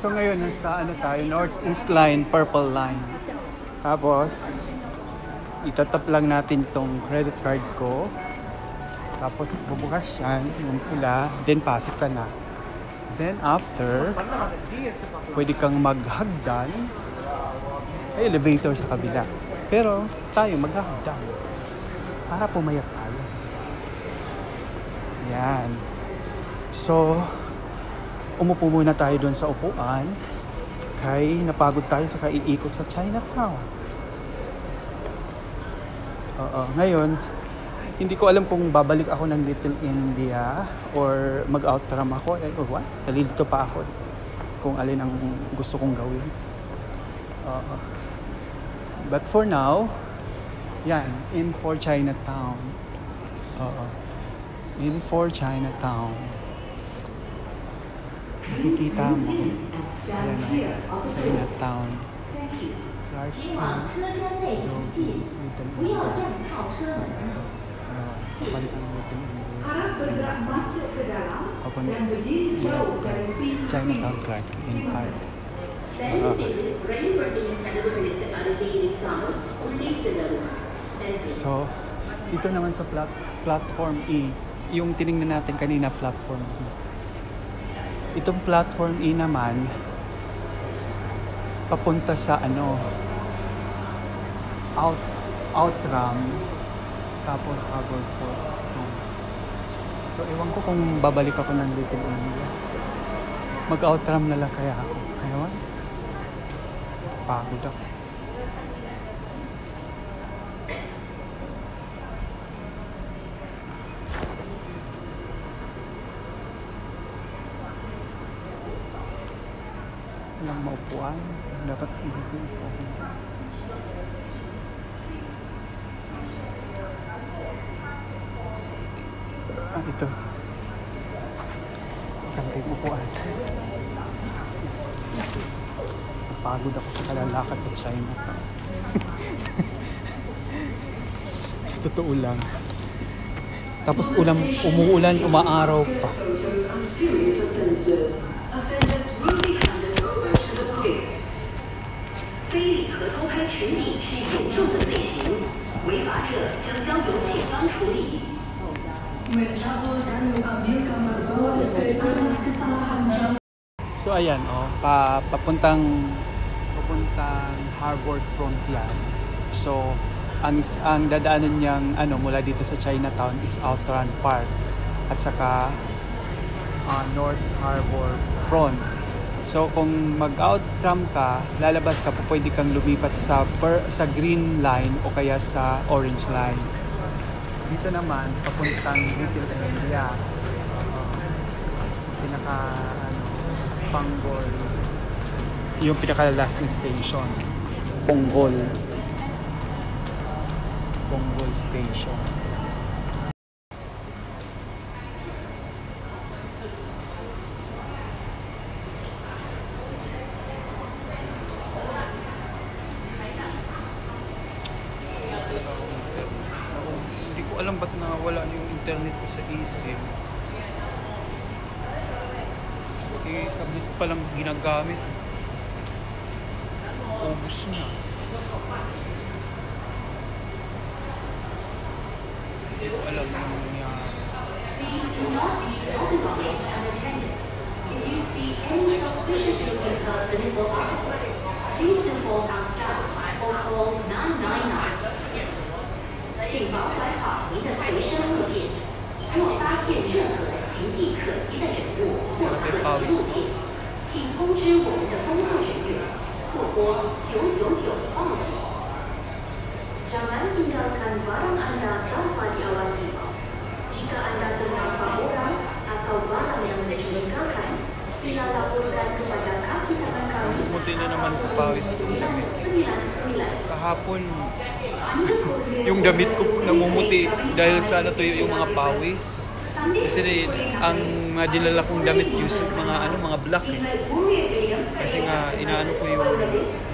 So ngayon, nasa ano tayo? Northeast Line, Purple Line. Tapos, itatap lang natin tong credit card ko. Tapos, bubukas yan, yung pula. Then, pasok ka na. Then, after, pwede kang maghagdan. May elevator sa kabila. Pero, tayo maghahagdan. Para pumayat tayo. Yan. So, umupo muna tayo doon sa upuan. Kaya napagod tayo sa kaiikot sa Chinatown. Ngayon, hindi ko alam kung babalik ako ng Little India or mag-outram ako. Or what? Nalilito pa ako kung alin ang gusto kong gawin. But for now, yan, in for Chinatown. In for Chinatown. Nakikita mo. Ayan o. Chinatown. Chinatown Clark in Park. So, dito naman sa platform E, yung tinignan natin kanina, platform E. Itong platform E naman, papunta sa outram, tapos Haverford. So, ewan ko kung babalik ako ng Little India. Mag-outram na lang kaya ako. Ewan. Pagod ako. Walang maupuan. Dapat ibubuo ako. Ito. Kanting upuan. Napagod ako sa kalalakad sa China. Totoo lang. Tapos umuulan, umaaraw pa. So ayan papuntang Harvard Front yan. So ang dadaanan niyang mula dito sa Chinatown is Outram Park at saka North Harbour Front. So kung mag-outram ka, lalabas ka, pwede kang lumipat sa green line o kaya sa orange line. Dito naman papuntang Little India. Panggol. Yung pinaka-last na station. Ponggol Station. Hindi ko alam ba't nawala na yung internet ko sa eSIM. Sabit pa lang ginagamit. Ubus na. Hindi ko alam yung nangyari. Pawis. 请通知我们的工作人员，或拨999报警。Jangan tinggalkan barang Anda tanpa diawasi. Jika Anda ternampak orang atau barang yang mencurigakan, sila laporkan kepada kaki tangan kami. Pumunti na naman sa pawis yung damit. Kahapon, yung damit ko namumuti dahil sa natuyo yung mga pawis. Kasi ang dinala kong damit yung mga black eh. Kasi nga inaano ko yung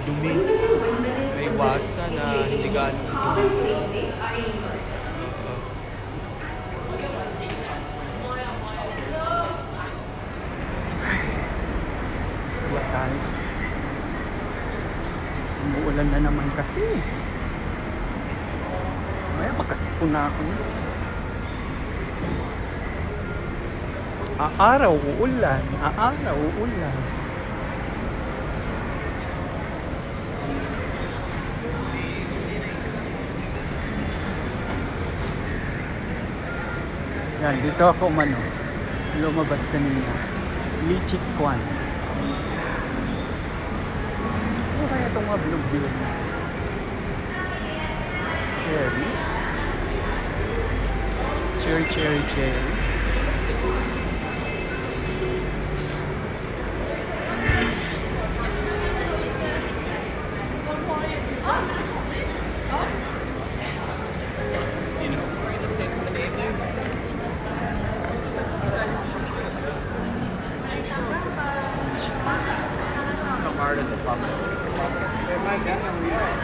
dumi. May iwasan na hindi gaano dumi. Wala tayo. Umuulan na naman kasi. Ay, magkasipon na ako. Aaraw, uulan. Aaraw, uulan. Yan, dito ako lumabas kanina. Lichik Kwan. Ano kaya itong mga blue-blue? Cherry? Cherry.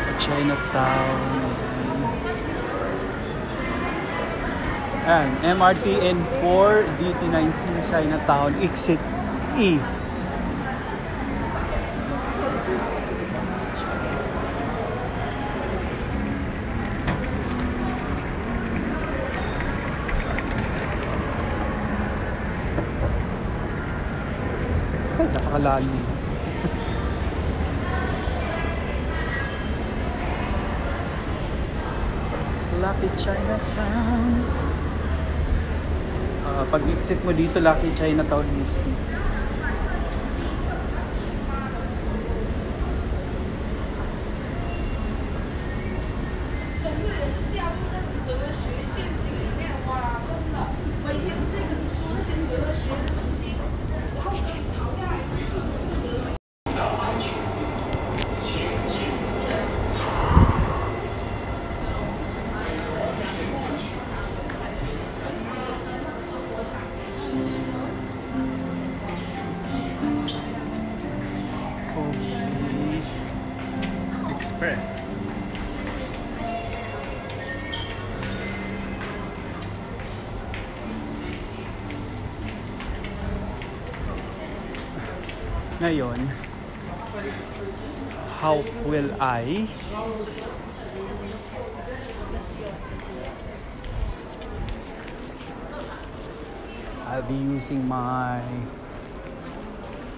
Sa Chinatown. Ayan, MRT N4, DT19 Chinatown, Exit E. Ay, napakalalim. Lucky Chinatown. Pag exit mo dito, Lucky Chinatown mismo. Express. Ngayon, how will I'll be using my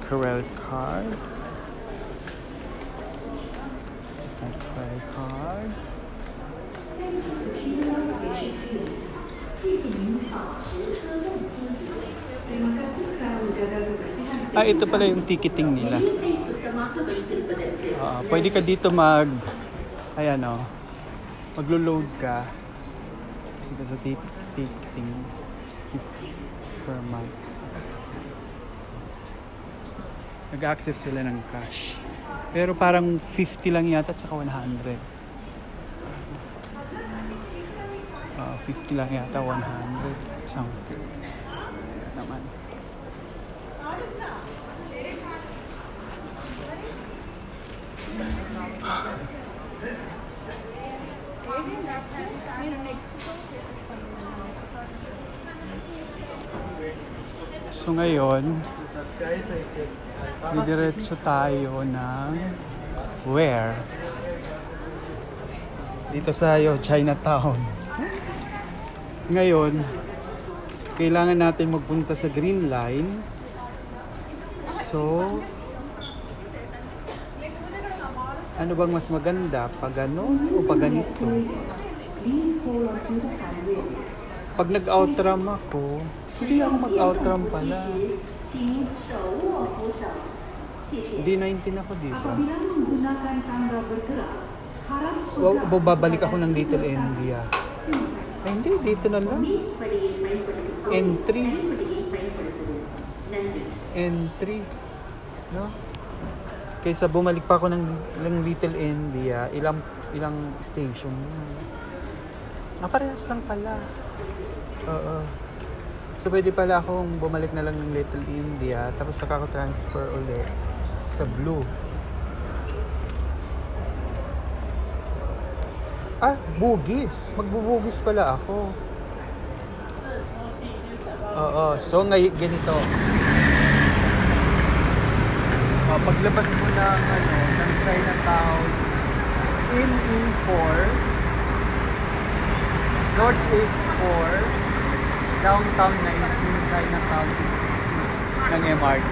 credit card. Ito pala yung ticketing nila. Pwede ka dito maglo-load ka dito sa ticketing per month. Nag-accept sila ng cash. Pero parang 50 lang yata at saka 100. 50 lang yata, 100 something. Naman. So ngayon, didiretso tayo ng where? Dito sa Chinatown. Ngayon, kailangan natin magpunta sa Green Line. So, ano bang mas maganda? Pag ganon o pag ganito? Pag nag-outram ako, hindi ako mag-outram pala. D19 ako dito. Babalik ako ng Little India. Ay, hindi, dito na lang. N3. No? Kaysa bumalik pa ako ng Little India, ilang station. Parehas lang pala. Oo. So, pwede pala akong bumalik na lang ng Little India, tapos saka ako transfer ulit sa Blue. Bugis. Magbubugis pala ako. Oo. So, ngayon, ganito. paglabas mo ng Chinatown in E4, North East 4, downtown na yung Chinatown ng MRT.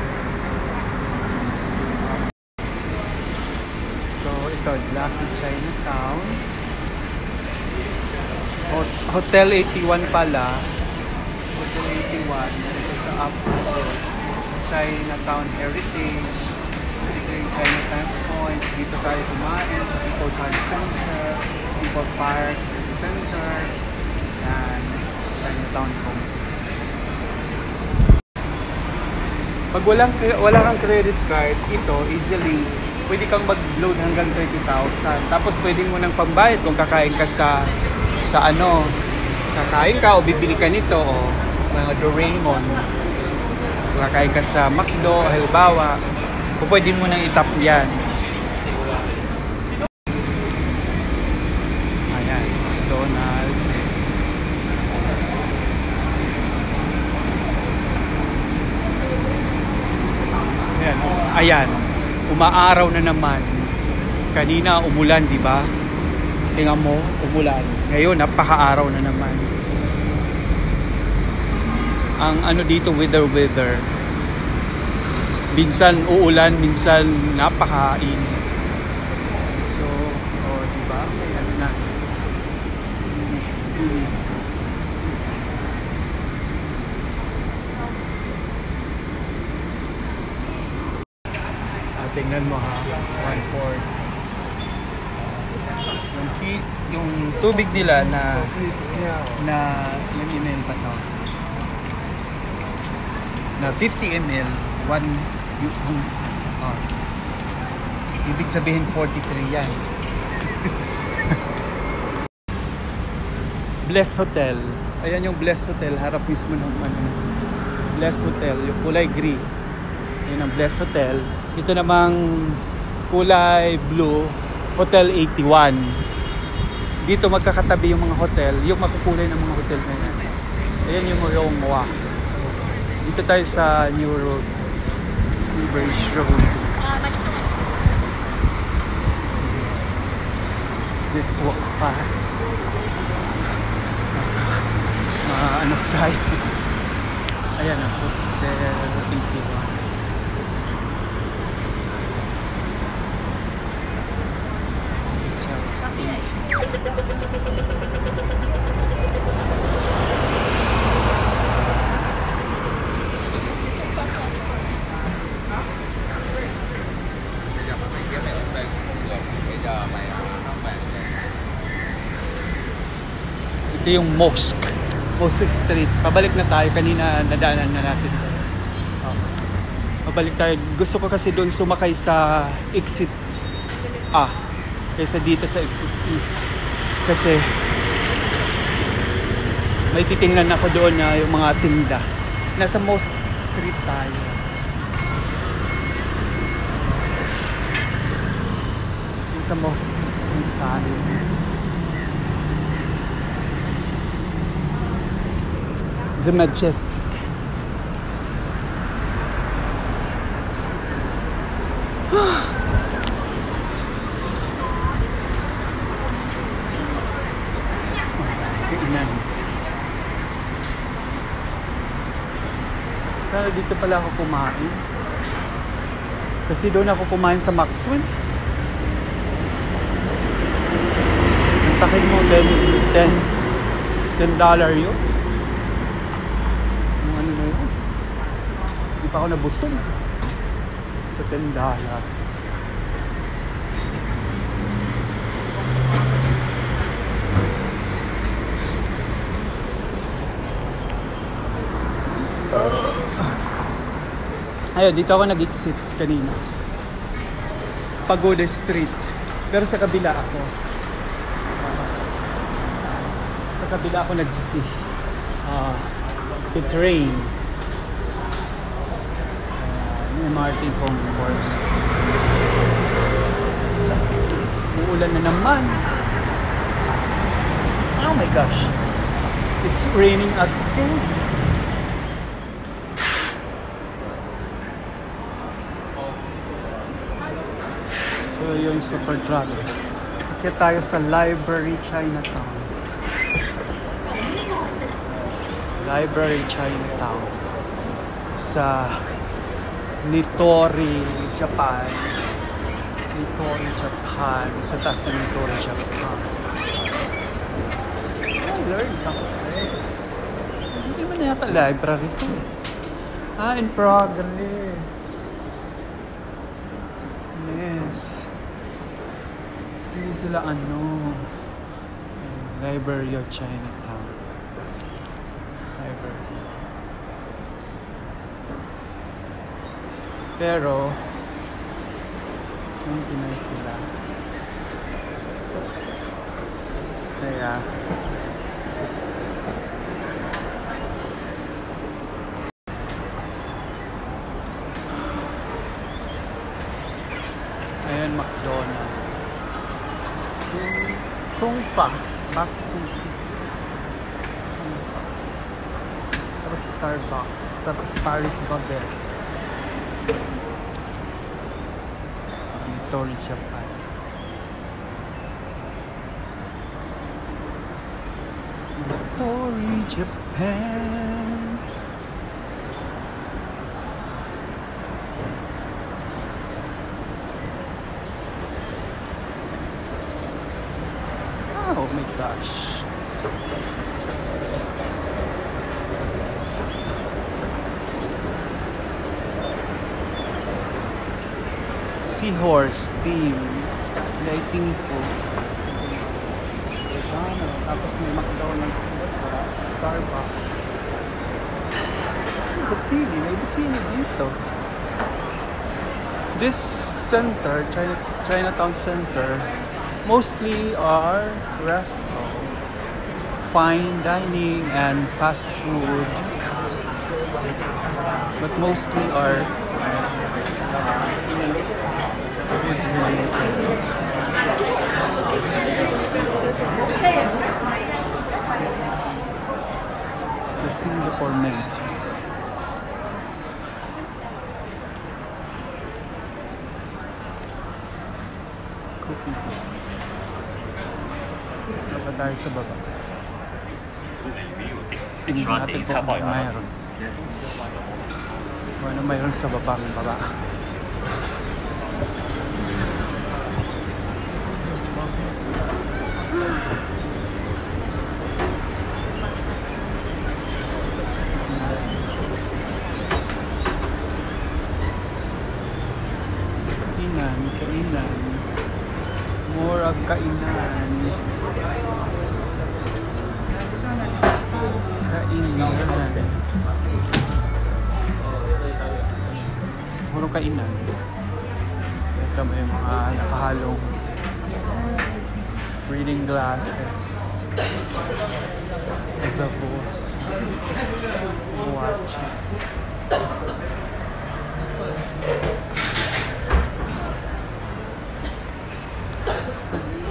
So ito, Lucky Chinatown. Hotel 81 pala. Hotel 81. Ito sa upper Chinatown Heritage. Dito yung Chinatown Point. Dito tayo kumain sa People Park Center. People Park Center. Yan. Chinatown Complex. Pag wala kang credit card, ito easily pwede kang mag-load hanggang 30,000. Tapos pwede mo nang pambayad kung kakain ka sa kakain ka o bibili ka nito o mga Doraemon. Kung kakain ka sa McDo, halimbawa, pwede mo nang itap yan. Ayan, Donald. Ayan. Umaaraw na naman. Kanina umulan, di ba? Tingnan mo, umulan. Ngayon, napaka-araw na naman. Ang dito, weather. Minsan uulan, minsan napaka-init. So, di ba? Ayan na. Tingnan mo ha, 1/4. Yung tubig nila na yung ml pa to. Na 50 ml, ibig sabihin 43 yan. Bless Hotel. Ayan yung Bless Hotel, harap mismo ng Bless Hotel, yung kulay green. Yan ang Bless Hotel. Ito namang kulay blue, Hotel 81. Dito magkakatabi yung mga hotel, yung makukulay ng mga hotel na yan. Ayan yung Rongwa. Dito tayo sa New Road. New Bridge Road. Let's walk fast. Ano tayo? Ayan ang Hotel 81. Ito yung Mosque Street. Pabalik na tayo. Kanina nadaanan na natin. Pabalik tayo. Gusto ko kasi doon sumakay sa exit A kaysa dito sa exit E. Kasi may titingnan ako doon na yung mga tinda. Nasa Mosque Street tayo. Sa Mosque Street tayo. The Majestic. Kainan. Sana dito pala ako kumain. Kasi doon ako kumain sa Maxwell. Ang takid mo, $10 yun. Hindi pa ako nabusog sa $10. Ayun, dito ako nag-exit kanina. Pagoda Street. Pero sa kabila ako. Sa kabila ako nag-see. The train. MRT concourse. Uulan na naman. Oh my gosh. It's raining again. Ito yung super truck. Akit tayo sa Library Chinatown. Library Chinatown. Sa Nitori, Japan. Nitori, Japan. Sa taas ng Nitori, Japan. Oh, Lord. Hindi man yata library to. In progress. Yes. Hindi sila Library of Chinatown. Library. Pero hindi na sila. Kaya ayan, McDonald's. Songfa. Back to Songfa. Tapos Starbucks. Tapos Paris Baguette. Nitori, Japan. Nitori, Japan. Oh my gosh. Seahorse team. Lighting food. Tapos may McDonald's. Starbucks. Busini. May busini dito. This center, Chinatown Center, mostly are restaurants, fine dining and fast food, but mostly are food related. The Singapore Mint. Cooking. Baba tayo sa baba. Tingnan natin kung ano mayroon. Kung ano mayroon sa baba. Kainan. More of kainan. Puro kainan. Ito may mga nakahalong reading glasses, tapos watches.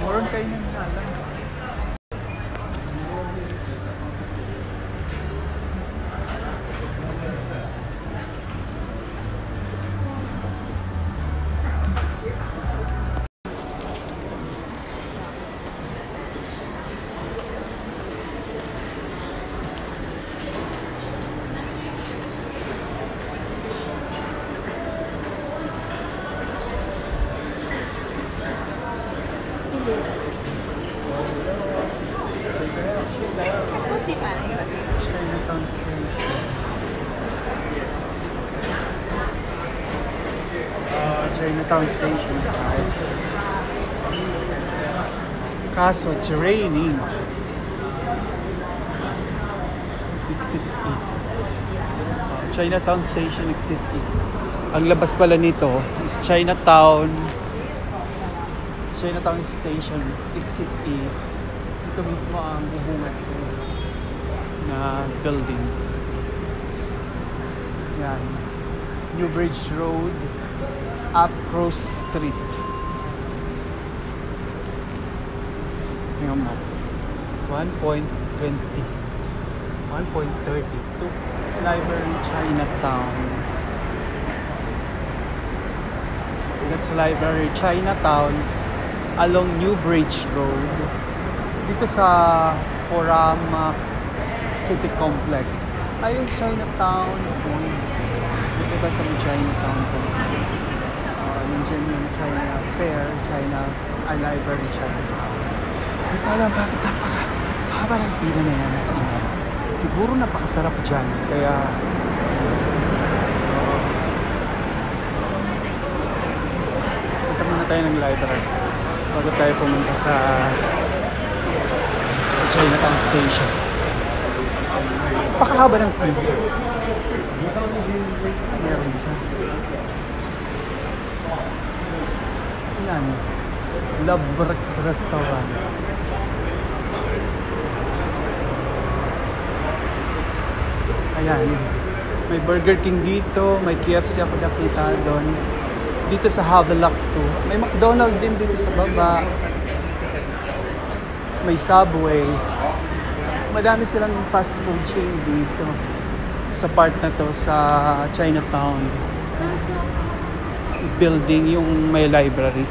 Meron kainan na lang. Chinatown Station. Sa Chinatown Station. Kaso, it's raining. Exit E. Chinatown Station, Exit E. Ang labas pala nito is Chinatown Station, Exit E. Ito mismo ang bubungas na building. Yan. New Bridge Road, Upcross Street. Tingnan mo. 1.20. 1.32. Library Chinatown. That's Library Chinatown along New Bridge Road. Dito sa Forum City Complex. Ayun, Chinatown Point. Dito ba sa Chinatown Point? Nandiyan yung China Fair, Library Chinatown. Hindi ko alam bakit haba ng pila na yan. Siguro napakasarap dyan. Kaya punta muna tayo ng library bago tayo pumunta sa Chinatown Station. Pakahaba ng pila. Meron isa. Yan. Love Restaurant. Ayan. May Burger King dito. May KFC ako nakita doon. Dito sa Havelock 2. May McDonald's din dito sa baba. May Subway. Madami silang fast food chain dito. Sa part na to sa Chinatown building yung may library.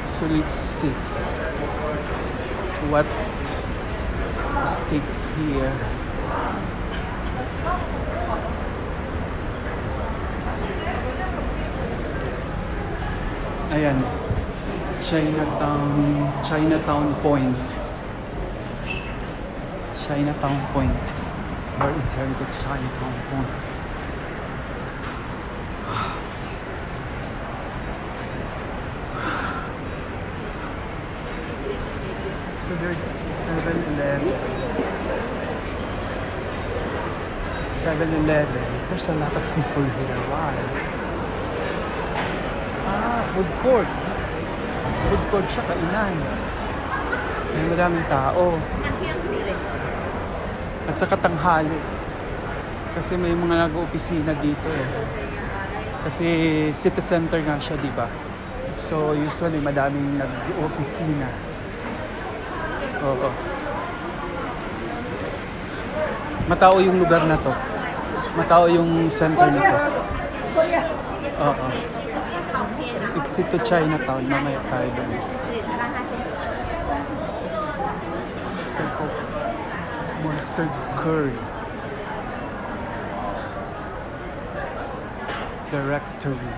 So let's see what sticks here. Ayan, Chinatown Point. Chinatown Point. Very intelligent Chinatown Point. So there's 7-Eleven. 7-Eleven. There's a lot of people here. Why? Food court. Food court siya, kainan. May madaming tao. At sa katanghali. Kasi may mga nag-opisina dito eh. Kasi city center nga siya, di ba? So usually madaming nag-opisina. Oo. Matao yung lugar na to. Matao yung center na to. Oo. Exit to Chinatown. Mamaya tayo doon. So, Monster Curry. Directory.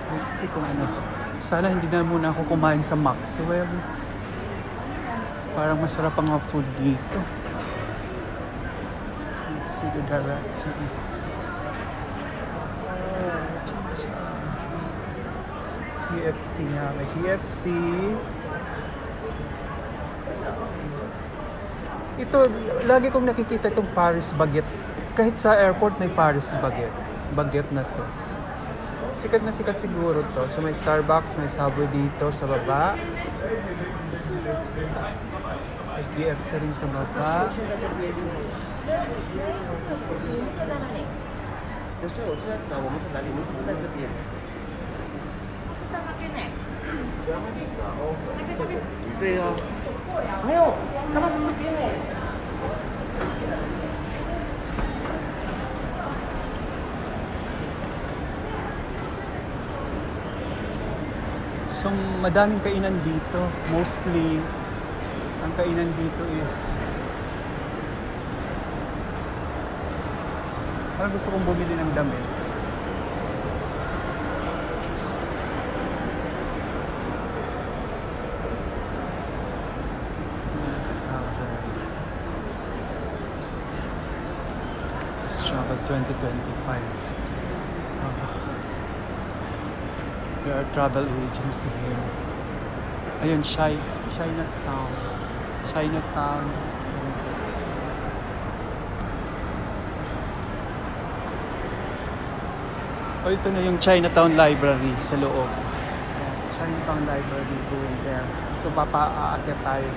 Let's see kung ano. Sana hindi na muna ako kumain sa Maxwell. Parang masarap ang mga food dito. Let's see the directory. KFC nga. May KFC. Ito, lagi kong nakikita itong Paris Baguette. Kahit sa airport may Paris Baguette. Baguette na to. Sikat na sikat siguro to. So may Starbucks, may Subway dito sa baba. May KFC rin sa baba. So, madaming kainan dito. Mostly, ang kainan dito is parang gusto kong bumili ng damit. Let's travel 2025. We are travel agency here. Ayun, Chinatown. Chinatown. O, ito na yung Chinatown Library sa loob. Chinatown Library going there. So, aakyat tayo.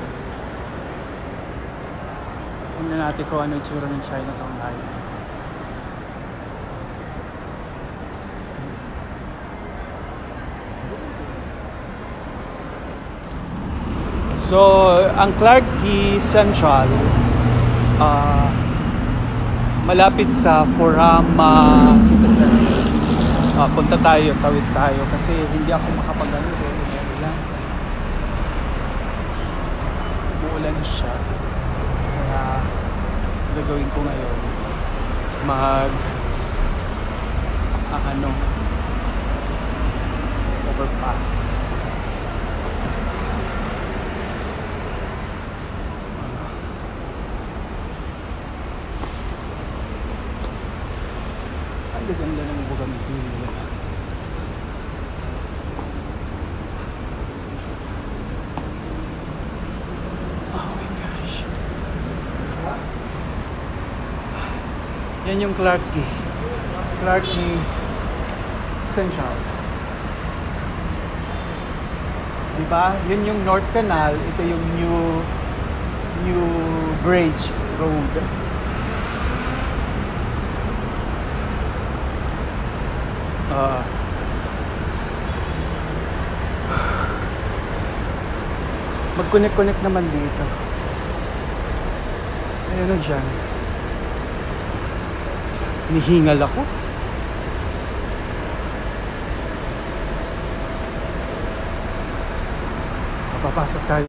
Tingnan natin kung ano yung tsura ng Chinatown Library. So, ang Clarke Quay Central, malapit sa Furama City Center. Punta tayo, tawid tayo kasi hindi ako makapag-ano doon. Umuulan siya. Kaya gagawin ko ngayon overpass. Ang ganda ng bougainvillea. Oh my gosh. Yan yung Clarke Central. Diba? Yun yung North Canal, ito yung New Bridge Road. Mag-connect naman dito. Ayun na dyan. Nihingal ako. Papasok tayo.